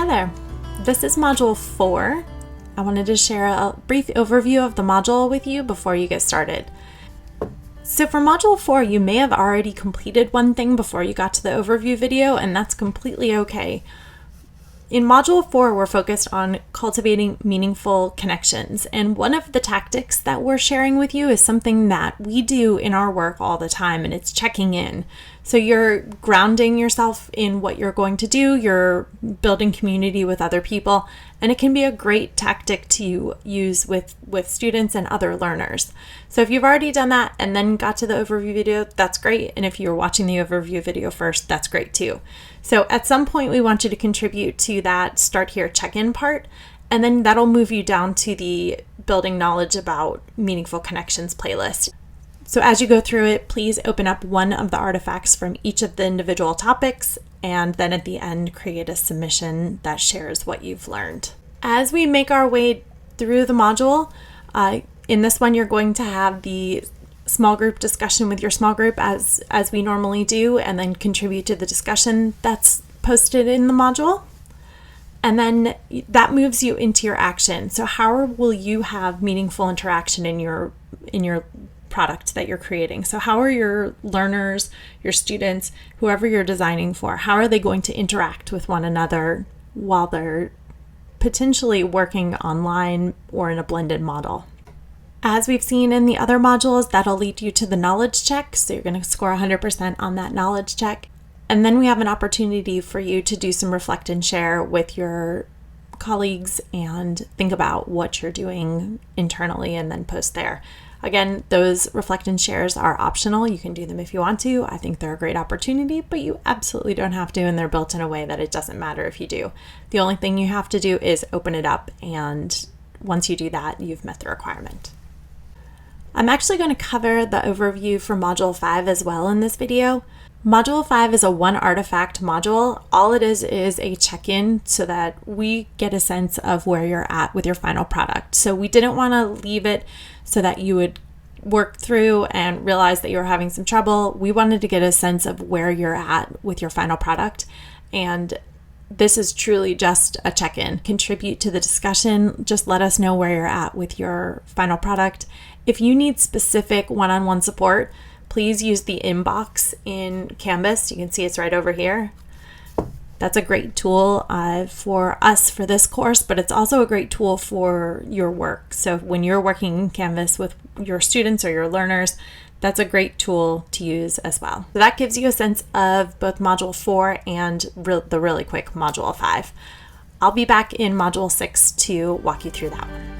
Hi there, this is Module 4. I wanted to share a brief overview of the module with you before you get started. So for Module 4, you may have already completed one thing before you got to the overview video, and that's completely okay. In Module 4, we're focused on cultivating meaningful connections, and one of the tactics that we're sharing with you is something that we do in our work all the time, and it's checking in. So you're grounding yourself in what you're going to do, you're building community with other people, and it can be a great tactic to use with students and other learners. So if you've already done that and then got to the overview video, that's great. And if you're watching the overview video first, that's great too. So at some point, we want you to contribute to that start here check-in part, and then that'll move you down to the building knowledge about meaningful connections playlist. So as you go through it, please open up one of the artifacts from each of the individual topics, and then at the end, create a submission that shares what you've learned. As we make our way through the module, in this one, you're going to have the small group discussion with your small group as we normally do, and then contribute to the discussion that's posted in the module. And then that moves you into your action. So how will you have meaningful interaction in your product that you're creating? So how are your learners, your students, whoever you're designing for, how are they going to interact with one another while they're potentially working online or in a blended model? As we've seen in the other modules, that'll lead you to the knowledge check. So you're going to score 100% on that knowledge check. And then we have an opportunity for you to do some reflect and share with your colleagues and think about what you're doing internally and then post there. Again, those reflect and shares are optional. You can do them if you want to. I think they're a great opportunity, but you absolutely don't have to, and they're built in a way that it doesn't matter if you do. The only thing you have to do is open it up, and once you do that, you've met the requirement. I'm actually going to cover the overview for Module 5 as well in this video. Module 5 is a one artifact module. All it is a check-in so that we get a sense of where you're at with your final product. So we didn't want to leave it so that you would work through and realize that you were having some trouble. We wanted to get a sense of where you're at with your final product. And this is truly just a check-in. Contribute to the discussion. Just let us know where you're at with your final product. If you need specific one-on-one support, please use the inbox in Canvas. You can see it's right over here. That's a great tool for us for this course, but it's also a great tool for your work. So when you're working in Canvas with your students or your learners, that's a great tool to use as well. So that gives you a sense of both Module 4 and the really quick Module 5. I'll be back in Module 6 to walk you through that one.